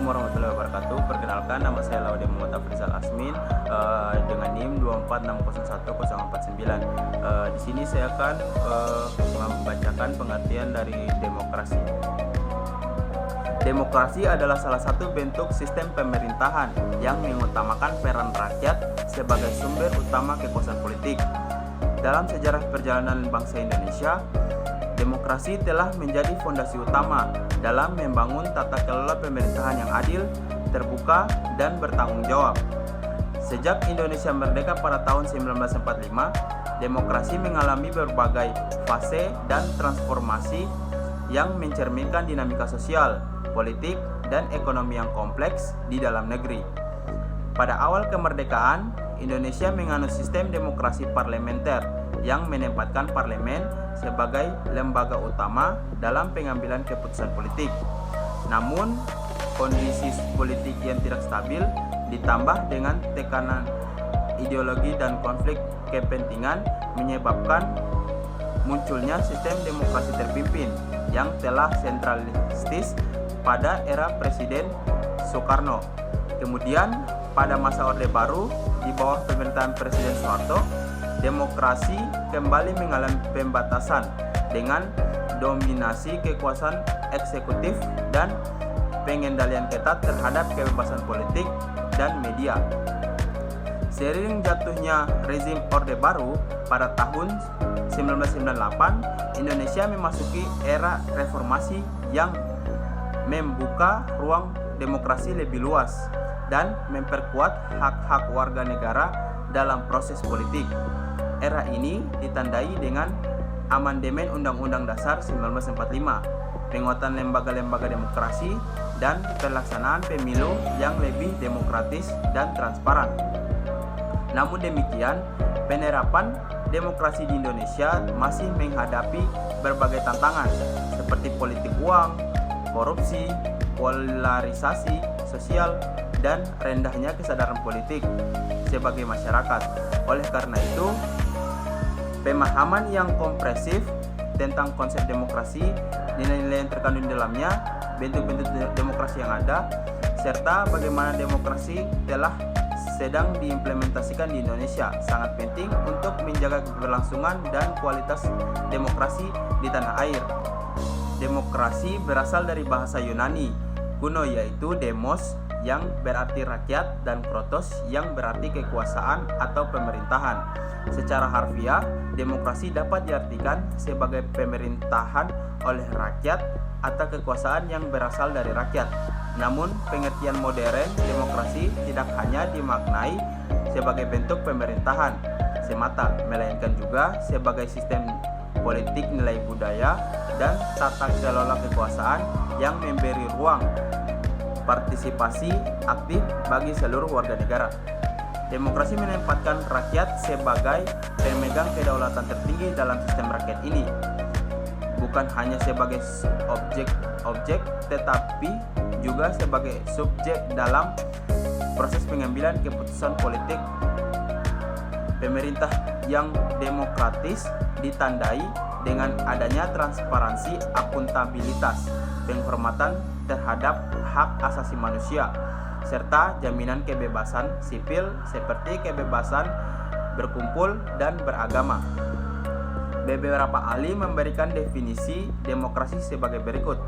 Assalamualaikum warahmatullahi wabarakatuh. Perkenalkan, nama saya Laude Muhammad Afrizal Asmin dengan NIM 246011049. Di sini saya akan membacakan pengertian dari demokrasi. Demokrasi adalah salah satu bentuk sistem pemerintahan yang mengutamakan peran rakyat sebagai sumber utama kekuasaan politik. Dalam sejarah perjalanan bangsa Indonesia, demokrasi telah menjadi fondasi utama dalam membangun tata kelola pemerintahan yang adil, terbuka, dan bertanggung jawab. Sejak Indonesia merdeka pada tahun 1945, demokrasi mengalami berbagai fase dan transformasi yang mencerminkan dinamika sosial, politik, dan ekonomi yang kompleks di dalam negeri. Pada awal kemerdekaan, Indonesia menganut sistem demokrasi parlementer yang menempatkan parlemen sebagai lembaga utama dalam pengambilan keputusan politik. Namun, kondisi politik yang tidak stabil ditambah dengan tekanan ideologi dan konflik kepentingan menyebabkan munculnya sistem demokrasi terpimpin yang telah sentralistis pada era Presiden Soekarno. Kemudian, pada masa Orde Baru di bawah pemerintahan Presiden Soeharto, demokrasi kembali mengalami pembatasan dengan dominasi kekuasaan eksekutif dan pengendalian ketat terhadap kebebasan politik dan media. Seiring jatuhnya rezim Orde Baru pada tahun 1998, Indonesia memasuki era reformasi yang membuka ruang demokrasi lebih luas dan memperkuat hak-hak warga negara dalam proses politik. Era ini ditandai dengan amandemen Undang-Undang Dasar 1945, penguatan lembaga-lembaga demokrasi, dan pelaksanaan pemilu yang lebih demokratis dan transparan. Namun demikian, penerapan demokrasi di Indonesia masih menghadapi berbagai tantangan seperti politik uang, korupsi, polarisasi sosial, dan rendahnya kesadaran politik sebagai masyarakat. Oleh karena itu, pemahaman yang komprehensif tentang konsep demokrasi, nilai-nilai yang terkandung di dalamnya, bentuk-bentuk demokrasi yang ada, serta bagaimana demokrasi telah sedang diimplementasikan di Indonesia sangat penting untuk menjaga keberlangsungan dan kualitas demokrasi di tanah air. Demokrasi berasal dari bahasa Yunani kuno yaitu demos yang berarti rakyat dan protos yang berarti kekuasaan atau pemerintahan. Secara harfiah, demokrasi dapat diartikan sebagai pemerintahan oleh rakyat atau kekuasaan yang berasal dari rakyat. Namun, pengertian modern demokrasi tidak hanya dimaknai sebagai bentuk pemerintahan semata, melainkan juga sebagai sistem politik nilai budaya dan tata kelola kekuasaan yang memberi ruang partisipasi aktif bagi seluruh warga negara. Demokrasi menempatkan rakyat sebagai pemegang kedaulatan tertinggi dalam sistem rakyat ini, bukan hanya sebagai objek tetapi juga sebagai subjek dalam proses pengambilan keputusan politik. Pemerintah yang demokratis ditandai dengan adanya transparansi, akuntabilitas, penghormatan terhadap hak asasi manusia, serta jaminan kebebasan sipil seperti kebebasan berkumpul dan beragama. Beberapa ahli memberikan definisi demokrasi sebagai berikut.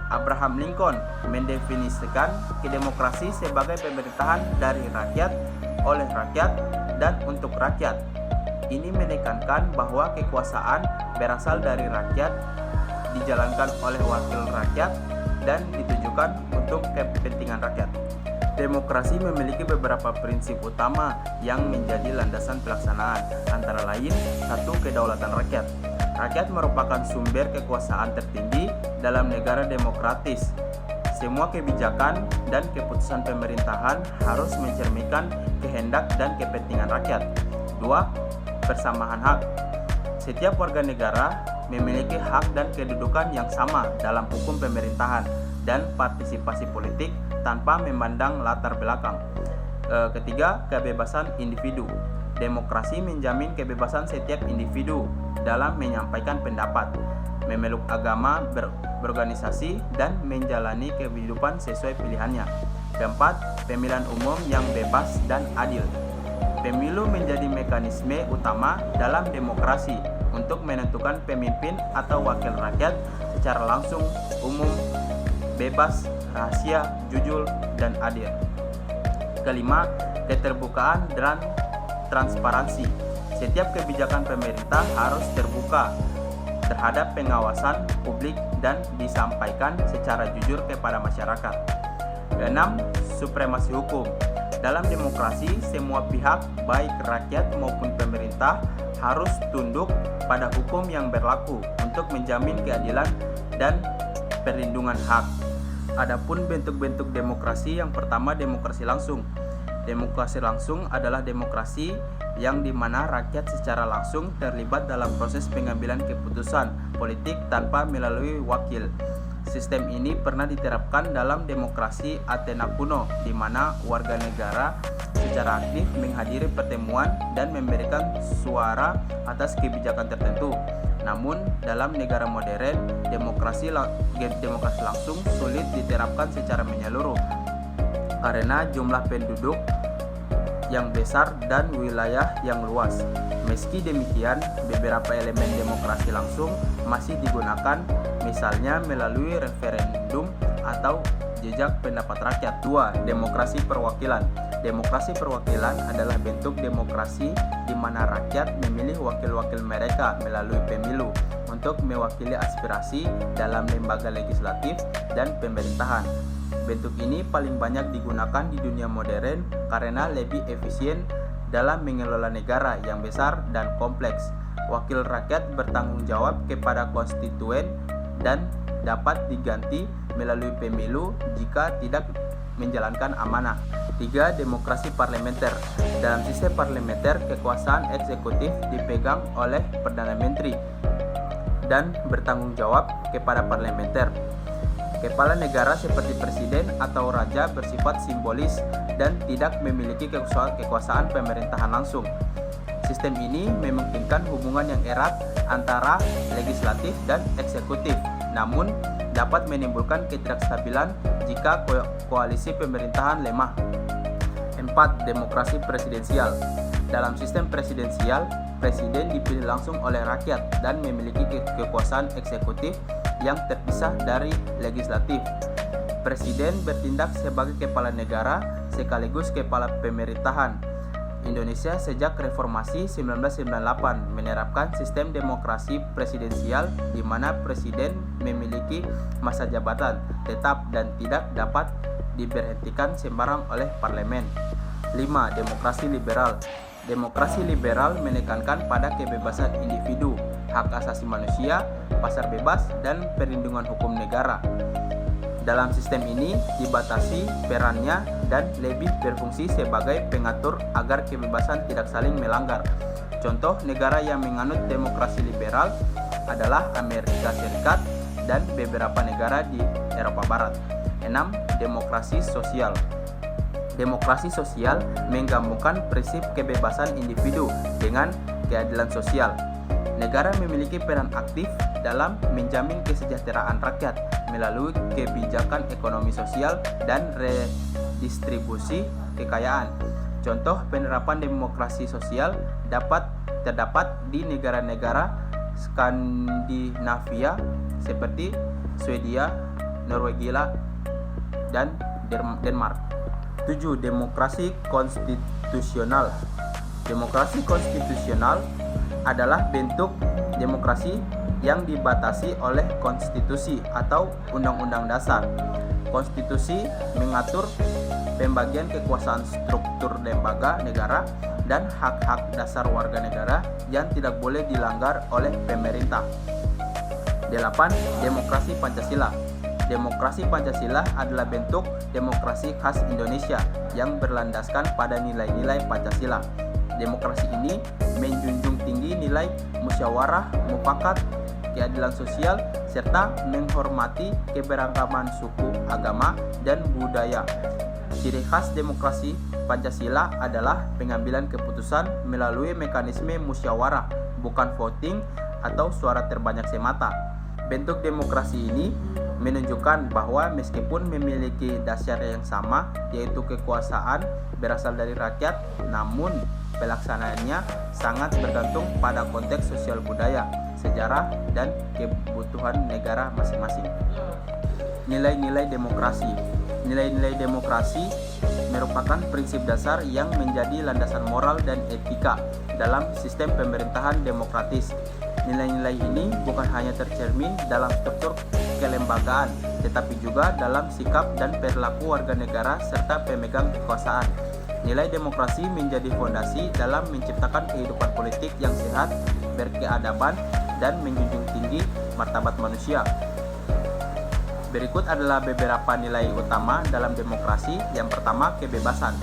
Abraham Lincoln mendefinisikan demokrasi sebagai pemerintahan dari rakyat, oleh rakyat, dan untuk rakyat. Ini menekankan bahwa kekuasaan berasal dari rakyat, dijalankan oleh wakil rakyat, dan ditujukan untuk kepentingan rakyat. Demokrasi memiliki beberapa prinsip utama yang menjadi landasan pelaksanaan, antara lain 1. Kedaulatan rakyat. Rakyat merupakan sumber kekuasaan tertinggi dalam negara demokratis. Semua kebijakan dan keputusan pemerintahan harus mencerminkan kehendak dan kepentingan rakyat. 2. Persamaan hak. Setiap warga negara memiliki hak dan kedudukan yang sama dalam hukum pemerintahan dan partisipasi politik tanpa memandang latar belakang. Ketiga, kebebasan individu. Demokrasi menjamin kebebasan setiap individu dalam menyampaikan pendapat, memeluk agama, berorganisasi, dan menjalani kehidupan sesuai pilihannya. Keempat, pemilihan umum yang bebas dan adil. Pemilu menjadi mekanisme utama dalam demokrasi untuk menentukan pemimpin atau wakil rakyat secara langsung, umum, bebas, rahasia, jujur, dan adil. Kelima, keterbukaan dan transparansi. Setiap kebijakan pemerintah harus terbuka terhadap pengawasan publik dan disampaikan secara jujur kepada masyarakat. Keenam, supremasi hukum. Dalam demokrasi, semua pihak, baik rakyat maupun pemerintah, harus tunduk pada hukum yang berlaku untuk menjamin keadilan dan perlindungan hak. Adapun bentuk-bentuk demokrasi, yang pertama demokrasi langsung. Demokrasi langsung adalah demokrasi yang dimana rakyat secara langsung terlibat dalam proses pengambilan keputusan politik tanpa melalui wakil. Sistem ini pernah diterapkan dalam demokrasi Athena kuno, di mana warga negara secara aktif menghadiri pertemuan dan memberikan suara atas kebijakan tertentu. Namun, dalam negara modern, demokrasi langsung sulit diterapkan secara menyeluruh karena jumlah penduduk yang besar dan wilayah yang luas. Meski demikian, beberapa elemen demokrasi langsung masih digunakan, misalnya melalui referendum atau jejak pendapat rakyat. 2. Demokrasi perwakilan. Demokrasi perwakilan adalah bentuk demokrasi di mana rakyat memilih wakil-wakil mereka melalui pemilu untuk mewakili aspirasi dalam lembaga legislatif dan pemerintahan. Bentuk ini paling banyak digunakan di dunia modern karena lebih efisien dalam mengelola negara yang besar dan kompleks. Wakil rakyat bertanggung jawab kepada konstituen dan dapat diganti melalui pemilu jika tidak menjalankan amanah. 3. Demokrasi parlementer. Dalam sistem parlementer, kekuasaan eksekutif dipegang oleh Perdana Menteri dan bertanggung jawab kepada parlementer. Kepala negara seperti presiden atau raja bersifat simbolis dan tidak memiliki kekuasaan pemerintahan langsung. Sistem ini memungkinkan hubungan yang erat antara legislatif dan eksekutif, namun dapat menimbulkan ketidakstabilan jika koalisi pemerintahan lemah. 4. Demokrasi presidensial. Dalam sistem presidensial, presiden dipilih langsung oleh rakyat dan memiliki kekuasaan eksekutif yang terpisah dari legislatif. Presiden bertindak sebagai kepala negara sekaligus kepala pemerintahan. Indonesia sejak reformasi 1998 menerapkan sistem demokrasi presidensial di mana presiden memiliki masa jabatan tetap dan tidak dapat diberhentikan sembarang oleh parlemen. 5. Demokrasi liberal. Demokrasi liberal menekankan pada kebebasan individu, hak asasi manusia, pasar bebas, dan perlindungan hukum negara. Dalam sistem ini dibatasi perannya dan lebih berfungsi sebagai pengatur agar kebebasan tidak saling melanggar. Contoh negara yang menganut demokrasi liberal adalah Amerika Serikat dan beberapa negara di Eropa Barat. 6. Demokrasi sosial. Demokrasi sosial menggabungkan prinsip kebebasan individu dengan keadilan sosial. Negara memiliki peran aktif dalam menjamin kesejahteraan rakyat melalui kebijakan ekonomi sosial dan redistribusi kekayaan. Contoh penerapan demokrasi sosial terdapat di negara-negara Skandinavia seperti Swedia, Norwegia, dan Denmark. 7. Demokrasi konstitusional. Demokrasi konstitusional adalah bentuk demokrasi yang dibatasi oleh konstitusi atau undang-undang dasar. Konstitusi mengatur pembagian kekuasaan struktur lembaga negara dan hak-hak dasar warga negara yang tidak boleh dilanggar oleh pemerintah. 8. Demokrasi Pancasila. Demokrasi Pancasila adalah bentuk demokrasi khas Indonesia yang berlandaskan pada nilai-nilai Pancasila. Demokrasi ini menjunjung tinggi nilai musyawarah mufakat, keadilan sosial, serta menghormati keberagaman suku, agama, dan budaya. Ciri khas demokrasi Pancasila adalah pengambilan keputusan melalui mekanisme musyawarah, bukan voting atau suara terbanyak semata. Bentuk demokrasi ini menunjukkan bahwa meskipun memiliki dasar yang sama, yaitu kekuasaan berasal dari rakyat, namun pelaksanaannya sangat bergantung pada konteks sosial budaya, sejarah, dan kebutuhan negara masing-masing. Nilai-nilai demokrasi. Nilai-nilai demokrasi merupakan prinsip dasar yang menjadi landasan moral dan etika dalam sistem pemerintahan demokratis. Nilai-nilai ini bukan hanya tercermin dalam struktur kelembagaan, tetapi juga dalam sikap dan perilaku warga negara serta pemegang kekuasaan. Nilai demokrasi menjadi fondasi dalam menciptakan kehidupan politik yang sehat, berkeadaban, dan menjunjung tinggi martabat manusia. Berikut adalah beberapa nilai utama dalam demokrasi. Yang pertama, kebebasan.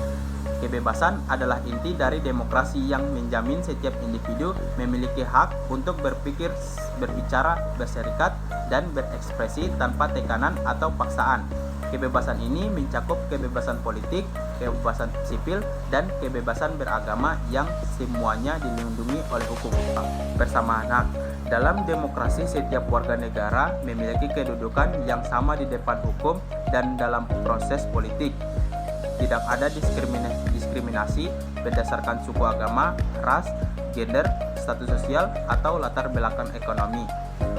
Kebebasan adalah inti dari demokrasi yang menjamin setiap individu memiliki hak untuk berpikir, berbicara, berserikat, dan berekspresi tanpa tekanan atau paksaan. Kebebasan ini mencakup kebebasan politik, kebebasan sipil, dan kebebasan beragama yang semuanya dilindungi oleh hukum. Persamaan hak. Dalam demokrasi, setiap warga negara memiliki kedudukan yang sama di depan hukum dan dalam proses politik. Tidak ada diskriminasi berdasarkan suku, agama, ras, gender, status sosial, atau latar belakang ekonomi.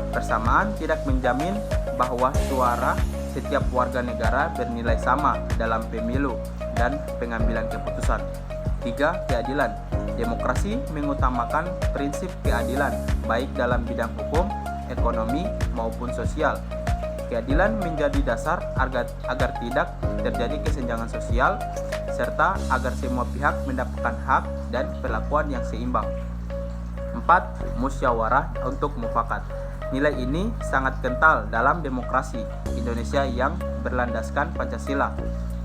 Persamaan tidak menjamin bahwa suara setiap warga negara bernilai sama dalam pemilu dan pengambilan keputusan. 3. Keadilan. Demokrasi mengutamakan prinsip keadilan baik dalam bidang hukum, ekonomi, maupun sosial. Keadilan menjadi dasar agar tidak terjadi kesenjangan sosial, serta agar semua pihak mendapatkan hak dan perlakuan yang seimbang. 4. Musyawarah untuk mufakat. Nilai ini sangat kental dalam demokrasi Indonesia yang berlandaskan Pancasila.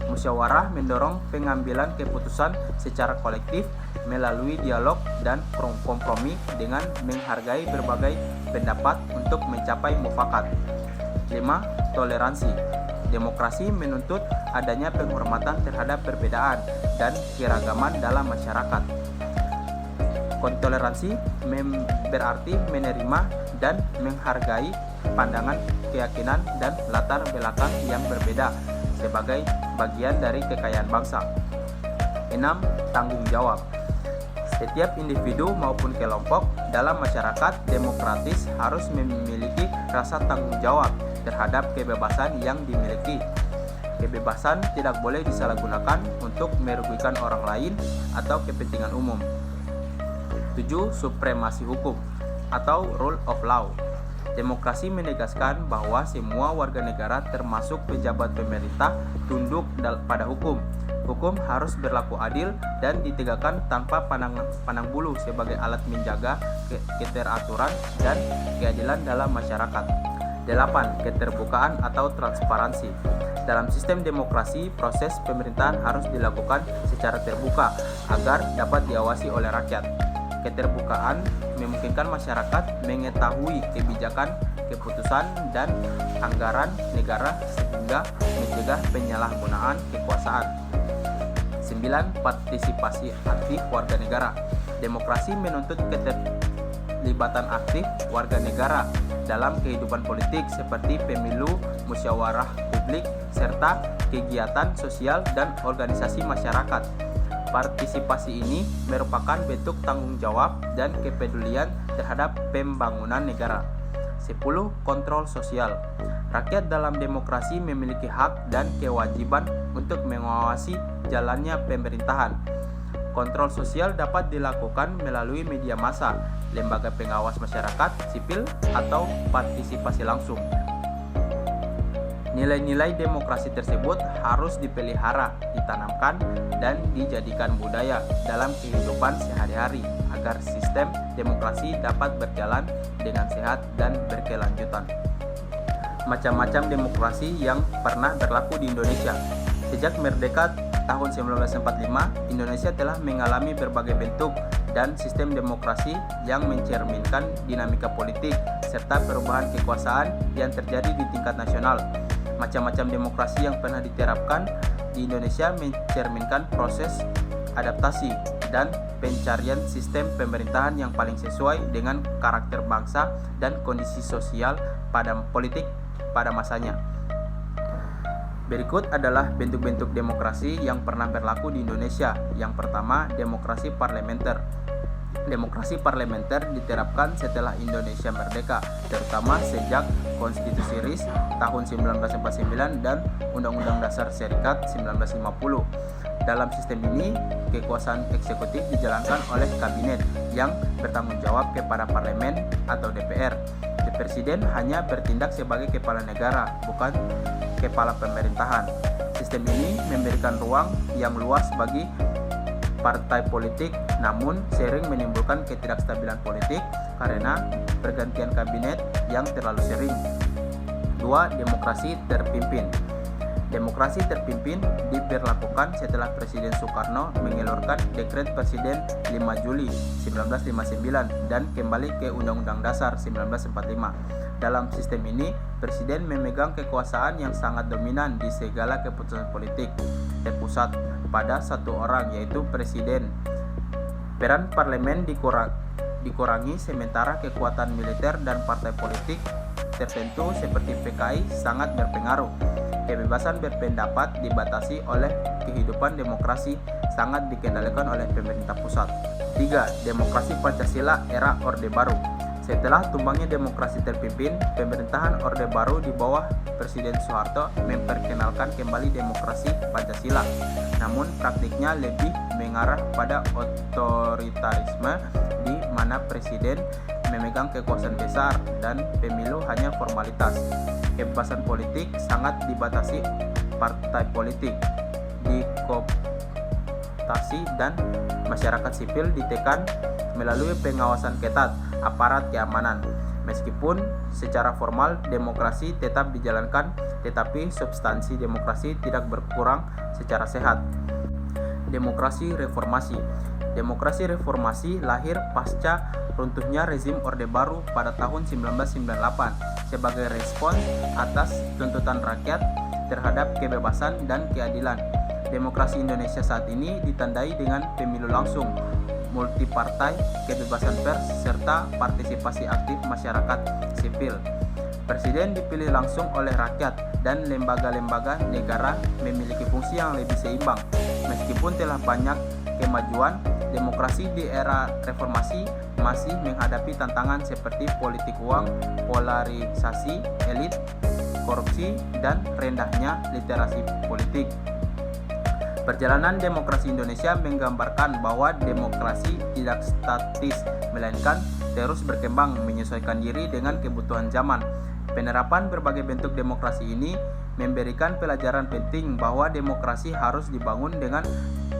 Musyawarah mendorong pengambilan keputusan secara kolektif melalui dialog dan kompromi dengan menghargai berbagai pendapat untuk mencapai mufakat. 5. Toleransi. Demokrasi menuntut adanya penghormatan terhadap perbedaan dan keragaman dalam masyarakat. Toleransi berarti menerima dan menghargai pandangan, keyakinan, dan latar belakang yang berbeda sebagai bagian dari kekayaan bangsa. 6. Tanggung jawab. Setiap individu maupun kelompok dalam masyarakat demokratis harus memiliki rasa tanggung jawab terhadap kebebasan yang dimiliki. Kebebasan tidak boleh disalahgunakan untuk merugikan orang lain atau kepentingan umum. 7. Supremasi hukum atau rule of law. Demokrasi menegaskan bahwa semua warga negara termasuk pejabat pemerintah tunduk pada hukum. Hukum harus berlaku adil dan ditegakkan tanpa pandang bulu sebagai alat menjaga keteraturan dan keadilan dalam masyarakat. 8. Keterbukaan atau transparansi. Dalam sistem demokrasi, proses pemerintahan harus dilakukan secara terbuka agar dapat diawasi oleh rakyat. Keterbukaan memungkinkan masyarakat mengetahui kebijakan, keputusan, dan anggaran negara sehingga mencegah penyalahgunaan kekuasaan. 9. Partisipasi aktif warga negara. Demokrasi menuntut keterlibatan aktif warga negara dalam kehidupan politik seperti pemilu, musyawarah publik, serta kegiatan sosial dan organisasi masyarakat. Partisipasi ini merupakan bentuk tanggung jawab dan kepedulian terhadap pembangunan negara. 10. Kontrol sosial. Rakyat dalam demokrasi memiliki hak dan kewajiban untuk mengawasi jalannya pemerintahan. Kontrol sosial dapat dilakukan melalui media massa, lembaga pengawas masyarakat sipil, atau partisipasi langsung. Nilai-nilai demokrasi tersebut harus dipelihara, ditanamkan, dan dijadikan budaya dalam kehidupan sehari-hari agar sistem demokrasi dapat berjalan dengan sehat dan berkelanjutan. Macam-macam demokrasi yang pernah berlaku di Indonesia. Sejak merdeka tahun 1945, Indonesia telah mengalami berbagai bentuk dan sistem demokrasi yang mencerminkan dinamika politik serta perubahan kekuasaan yang terjadi di tingkat nasional. Macam-macam demokrasi yang pernah diterapkan di Indonesia mencerminkan proses adaptasi dan pencarian sistem pemerintahan yang paling sesuai dengan karakter bangsa dan kondisi sosial politik pada masanya. Berikut adalah bentuk-bentuk demokrasi yang pernah berlaku di Indonesia. Yang pertama, demokrasi parlementer. Demokrasi parlementer diterapkan setelah Indonesia merdeka, terutama sejak Konstitusi RIS tahun 1949 dan Undang-Undang Dasar Serikat 1950. Dalam sistem ini, kekuasaan eksekutif dijalankan oleh kabinet yang bertanggung jawab kepada parlemen atau DPR. Presiden hanya bertindak sebagai kepala negara, bukan kepala pemerintahan. Sistem ini memberikan ruang yang luas bagi partai politik, namun sering menimbulkan ketidakstabilan politik karena pergantian kabinet yang terlalu sering. 2. Demokrasi terpimpin. Demokrasi terpimpin diberlakukan setelah Presiden Soekarno mengeluarkan Dekret Presiden 5 Juli 1959 dan kembali ke Undang-Undang Dasar 1945. Dalam sistem ini, Presiden memegang kekuasaan yang sangat dominan di segala keputusan politik terpusat pada satu orang, yaitu Presiden. Peran parlemen dikurangi sementara kekuatan militer dan partai politik tertentu seperti PKI sangat berpengaruh. Kebebasan berpendapat dibatasi oleh kehidupan demokrasi sangat dikendalikan oleh pemerintah pusat. 3. Demokrasi Pancasila era Orde Baru. Setelah tumbangnya demokrasi terpimpin, pemerintahan Orde Baru di bawah Presiden Soeharto memperkenalkan kembali demokrasi Pancasila. Namun praktiknya lebih mengarah pada otoritarisme di mana presiden memegang kekuasaan besar dan pemilu hanya formalitas. Kebebasan politik sangat dibatasi, partai politik dikooptasi dan masyarakat sipil ditekan melalui pengawasan ketat aparat keamanan. Meskipun secara formal demokrasi tetap dijalankan, tetapi substansi demokrasi tidak berkurang secara sehat. Demokrasi reformasi. Demokrasi reformasi lahir pasca runtuhnya rezim Orde Baru pada tahun 1998 sebagai respons atas tuntutan rakyat terhadap kebebasan dan keadilan. Demokrasi Indonesia saat ini ditandai dengan pemilu langsung, multipartai, kebebasan pers, serta partisipasi aktif masyarakat sipil. Presiden dipilih langsung oleh rakyat dan lembaga-lembaga negara memiliki fungsi yang lebih seimbang. Meskipun telah banyak kemajuan, demokrasi di era reformasi masih menghadapi tantangan seperti politik uang, polarisasi elit, korupsi, dan rendahnya literasi politik. Perjalanan demokrasi Indonesia menggambarkan bahwa demokrasi tidak statis, melainkan terus berkembang menyesuaikan diri dengan kebutuhan zaman. Penerapan berbagai bentuk demokrasi ini memberikan pelajaran penting bahwa demokrasi harus dibangun dengan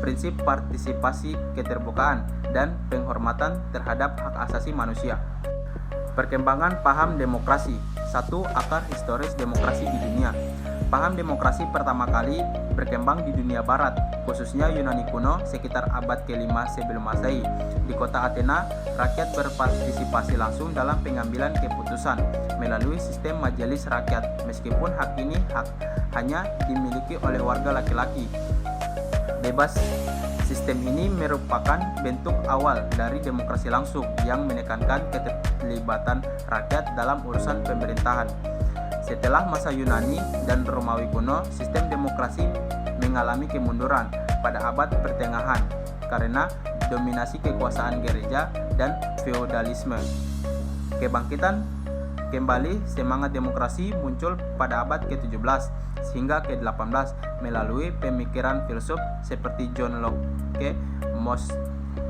prinsip partisipasi, keterbukaan, dan penghormatan terhadap hak asasi manusia. Perkembangan paham demokrasi. 1. Akar historis demokrasi di dunia. Paham demokrasi pertama kali berkembang di dunia barat, khususnya Yunani kuno sekitar abad ke-5 sebelum Masehi. Di kota Athena, rakyat berpartisipasi langsung dalam pengambilan keputusan melalui sistem majelis rakyat, meskipun hak ini hanya dimiliki oleh warga laki-laki. Bebas. Sistem ini merupakan bentuk awal dari demokrasi langsung yang menekankan keterlibatan rakyat dalam urusan pemerintahan. Setelah masa Yunani dan Romawi kuno, sistem demokrasi mengalami kemunduran pada abad pertengahan karena dominasi kekuasaan gereja dan feodalisme. Kebangkitan kembali semangat demokrasi muncul pada abad ke-17 hingga ke-18 melalui pemikiran filsuf seperti John Locke,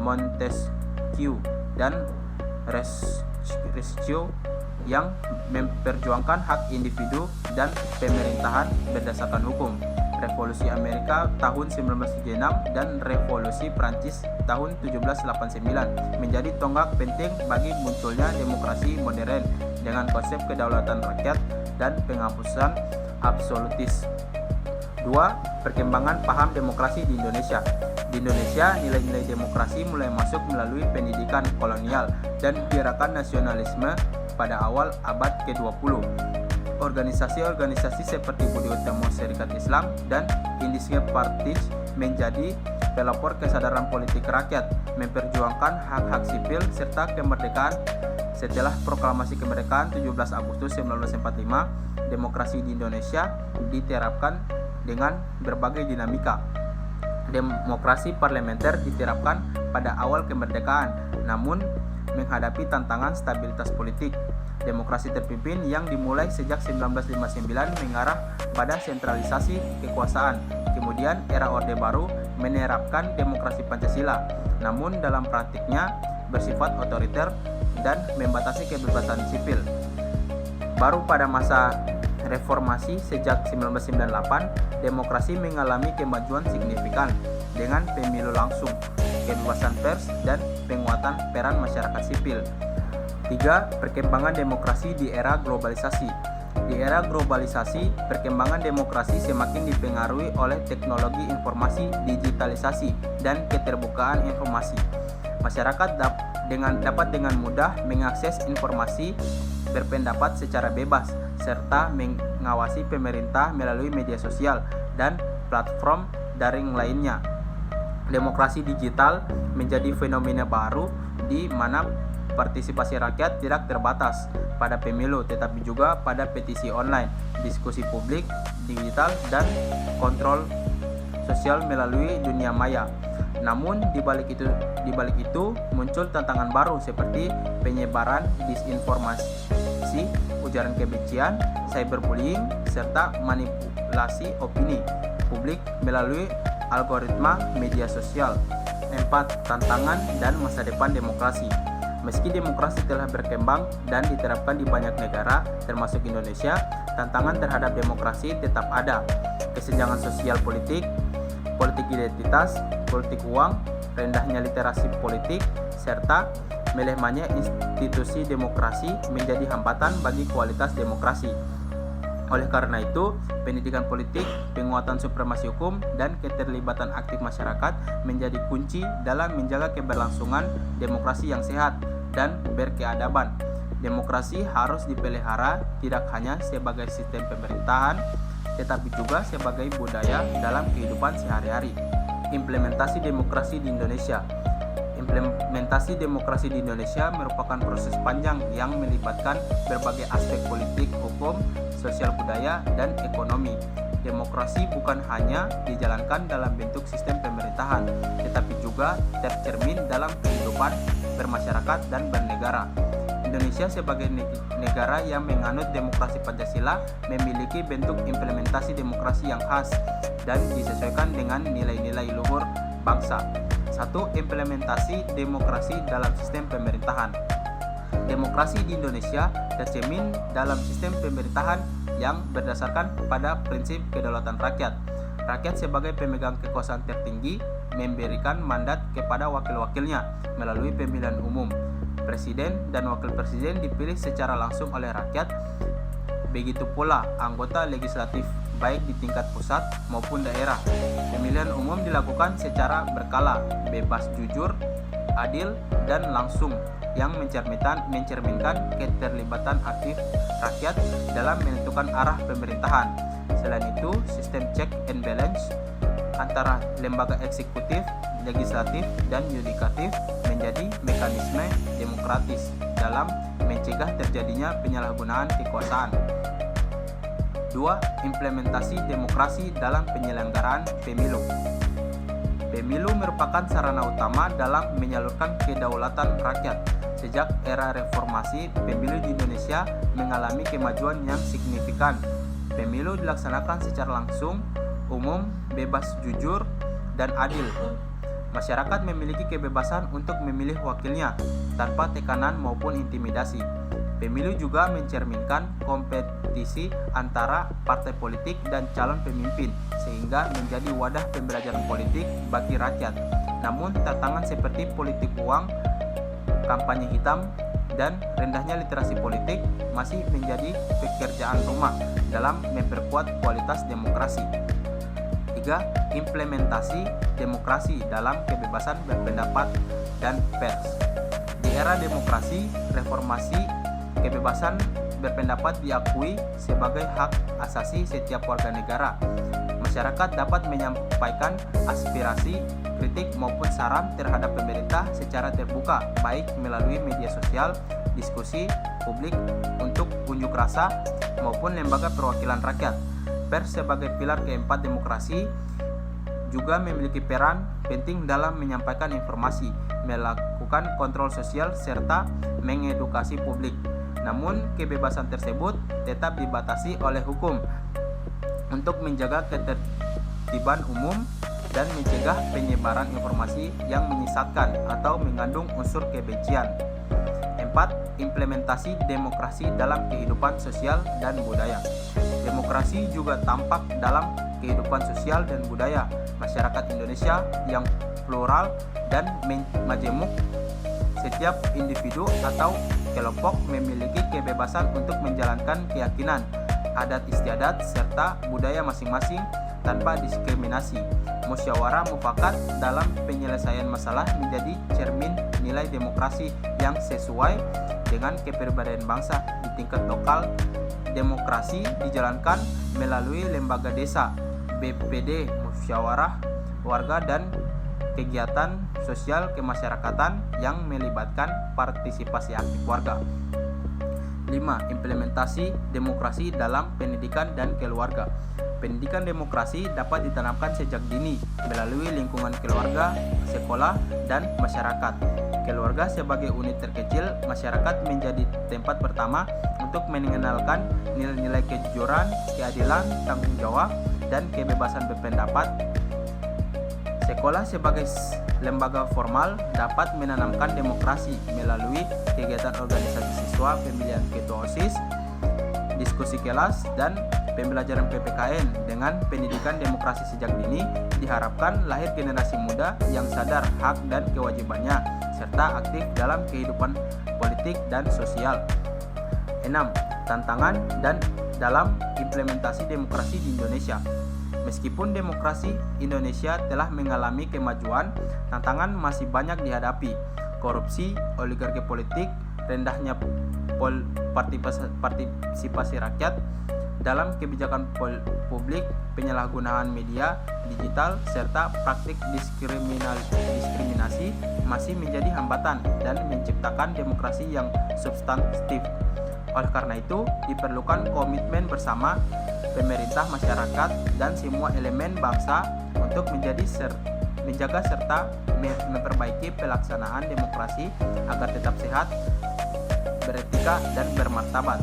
Montesquieu, dan Rousseau yang memperjuangkan hak individu dan pemerintahan berdasarkan hukum. Revolusi Amerika tahun 1976 dan Revolusi Prancis tahun 1789 menjadi tonggak penting bagi munculnya demokrasi modern dengan konsep kedaulatan rakyat dan penghapusan absolutis. 2. Perkembangan paham demokrasi di Indonesia. Di Indonesia, nilai-nilai demokrasi mulai masuk melalui pendidikan kolonial dan gerakan nasionalisme pada awal abad ke-20. Organisasi-organisasi seperti Budi Utomo Serikat Islam dan Indische Partij menjadi pelopor kesadaran politik rakyat, memperjuangkan hak-hak sipil serta kemerdekaan. Setelah proklamasi kemerdekaan 17 Agustus 1945, demokrasi di Indonesia diterapkan dengan berbagai dinamika. Demokrasi parlementer diterapkan pada awal kemerdekaan, namun menghadapi tantangan stabilitas politik. Demokrasi terpimpin yang dimulai sejak 1959 mengarah pada sentralisasi kekuasaan. Kemudian era Orde Baru menerapkan demokrasi Pancasila, namun dalam praktiknya bersifat otoriter dan membatasi kebebasan sipil. Baru pada masa reformasi sejak 1998, demokrasi mengalami kemajuan signifikan dengan pemilu langsung, kebebasan pers, dan penguatan peran masyarakat sipil. 3. Perkembangan demokrasi di era globalisasi. Di era globalisasi, perkembangan demokrasi semakin dipengaruhi oleh teknologi informasi, digitalisasi, dan keterbukaan informasi. Masyarakat dapat dengan mudah mengakses informasi, berpendapat secara bebas, serta mengawasi pemerintah melalui media sosial dan platform daring lainnya. Demokrasi digital menjadi fenomena baru di mana partisipasi rakyat tidak terbatas pada pemilu, tetapi juga pada petisi online, diskusi publik digital, dan kontrol sosial melalui dunia maya. Namun di balik itu muncul tantangan baru seperti penyebaran disinformasi, ujaran kebencian, cyberbullying, serta manipulasi opini publik melalui algoritma media sosial. 4. Tantangan dan masa depan demokrasi. Meski demokrasi telah berkembang dan diterapkan di banyak negara, termasuk Indonesia, tantangan terhadap demokrasi tetap ada. Kesenjangan sosial politik identitas, politik uang, rendahnya literasi politik, serta melemahnya institusi demokrasi menjadi hambatan bagi kualitas demokrasi. Oleh karena itu, pendidikan politik, penguatan supremasi hukum, dan keterlibatan aktif masyarakat menjadi kunci dalam menjaga keberlangsungan demokrasi yang sehat dan berkeadaban. Demokrasi harus dipelihara tidak hanya sebagai sistem pemerintahan, tetapi juga sebagai budaya dalam kehidupan sehari-hari. Implementasi demokrasi di Indonesia. Implementasi demokrasi di Indonesia merupakan proses panjang yang melibatkan berbagai aspek politik, hukum, sosial budaya, dan ekonomi. Demokrasi bukan hanya dijalankan dalam bentuk sistem pemerintahan, tetapi juga tercermin dalam kehidupan bermasyarakat dan bernegara. Indonesia sebagai negara yang menganut demokrasi Pancasila memiliki bentuk implementasi demokrasi yang khas dan disesuaikan dengan nilai-nilai luhur bangsa. 1. Implementasi demokrasi dalam sistem pemerintahan. Demokrasi di Indonesia tercermin dalam sistem pemerintahan yang berdasarkan pada prinsip kedaulatan rakyat. Rakyat sebagai pemegang kekuasaan tertinggi memberikan mandat kepada wakil-wakilnya melalui pemilihan umum. Presiden dan wakil presiden dipilih secara langsung oleh rakyat. Begitu pula anggota legislatif baik di tingkat pusat maupun daerah. Pemilihan umum dilakukan secara berkala, bebas, jujur, adil, dan langsung yang mencerminkan keterlibatan aktif rakyat dalam menentukan arah pemerintahan. Selain itu, sistem check and balance antara lembaga eksekutif, legislatif, dan yudikatif menjadi mekanisme demokratis dalam mencegah terjadinya penyalahgunaan kekuasaan. 2. Implementasi demokrasi dalam penyelenggaraan pemilu. Pemilu merupakan sarana utama dalam menyalurkan kedaulatan rakyat. Sejak era reformasi, pemilu di Indonesia mengalami kemajuan yang signifikan. Pemilu dilaksanakan secara langsung, umum, bebas, jujur, dan adil. Masyarakat memiliki kebebasan untuk memilih wakilnya tanpa tekanan maupun intimidasi. Pemilu juga mencerminkan kompetisi antara partai politik dan calon pemimpin, sehingga menjadi wadah pembelajaran politik bagi rakyat. Namun, tantangan seperti politik uang, kampanye hitam, dan rendahnya literasi politik masih menjadi pekerjaan rumah dalam memperkuat kualitas demokrasi. 3. Implementasi demokrasi dalam kebebasan berpendapat dan pers. Di era demokrasi reformasi, kebebasan berpendapat diakui sebagai hak asasi setiap warga negara. masyarakat dapat menyampaikan aspirasi, kritik maupun saran terhadap pemerintah secara terbuka, baik melalui media sosial, diskusi publik untuk unjuk rasa, maupun lembaga perwakilan rakyat. Pers sebagai pilar keempat demokrasi juga memiliki peran penting dalam menyampaikan informasi, melakukan kontrol sosial, serta mengedukasi publik. Namun, kebebasan tersebut tetap dibatasi oleh hukum untuk menjaga ketertiban umum dan mencegah penyebaran informasi yang menyesatkan atau mengandung unsur kebencian. 4. Implementasi demokrasi dalam kehidupan sosial dan budaya. Demokrasi juga tampak dalam kehidupan sosial dan budaya masyarakat Indonesia yang plural dan majemuk. Setiap individu atau kelompok memiliki kebebasan untuk menjalankan keyakinan, adat istiadat, serta budaya masing-masing tanpa diskriminasi. Musyawarah mufakat dalam penyelesaian masalah menjadi cermin nilai demokrasi yang sesuai dengan kepribadian bangsa. Di tingkat lokal, demokrasi dijalankan melalui lembaga desa, BPD, musyawarah warga, dan kegiatan sosial kemasyarakatan yang melibatkan partisipasi aktif warga. 5. Implementasi demokrasi dalam pendidikan dan keluarga. Pendidikan demokrasi dapat ditanamkan sejak dini melalui lingkungan keluarga, sekolah, dan masyarakat. Keluarga sebagai unit terkecil masyarakat menjadi tempat pertama untuk mengenalkan nilai-nilai kejujuran, keadilan, tanggung jawab, dan kebebasan berpendapat. Sekolah sebagai lembaga formal dapat menanamkan demokrasi melalui kegiatan organisasi siswa, pemilihan ketua OSIS, diskusi kelas, dan pembelajaran PPKN. Dengan pendidikan demokrasi sejak dini, diharapkan lahir generasi muda yang sadar hak dan kewajibannya, serta aktif dalam kehidupan politik dan sosial. 6. Tantangan dan dalam implementasi demokrasi di Indonesia. Meskipun demokrasi Indonesia telah mengalami kemajuan, tantangan masih banyak dihadapi. Korupsi, oligarki politik, rendahnya partisipasi rakyat dalam kebijakan publik, penyalahgunaan media digital, serta praktik diskriminasi masih menjadi hambatan dan menciptakan demokrasi yang substantif. Oleh karena itu, diperlukan komitmen bersama pemerintah, masyarakat, dan semua elemen bangsa untuk menjaga serta memperbaiki pelaksanaan demokrasi agar tetap sehat, beretika, dan bermartabat.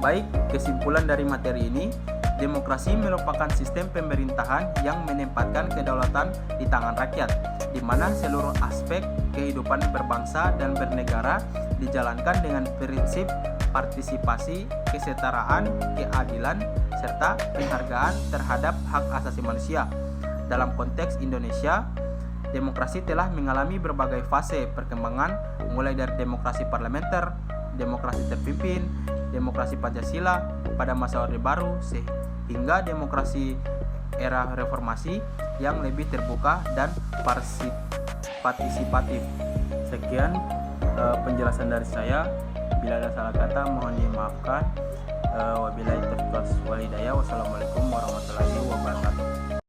Baik, kesimpulan dari materi ini, demokrasi merupakan sistem pemerintahan yang menempatkan kedaulatan di tangan rakyat, di mana seluruh aspek kehidupan berbangsa dan bernegara dijalankan dengan prinsip partisipasi, kesetaraan, keadilan, serta penghargaan terhadap hak asasi manusia. Dalam konteks Indonesia, demokrasi telah mengalami berbagai fase perkembangan, mulai dari demokrasi parlementer, demokrasi terpimpin, demokrasi Pancasila pada masa Orde Baru, hingga demokrasi era reformasi yang lebih terbuka dan partisipatif. Sekian penjelasan dari saya. Bila ada salah kata mohon dimaafkan. Wabillahi taufiq wal hidayah. Wassalamualaikum warahmatullahi wabarakatuh.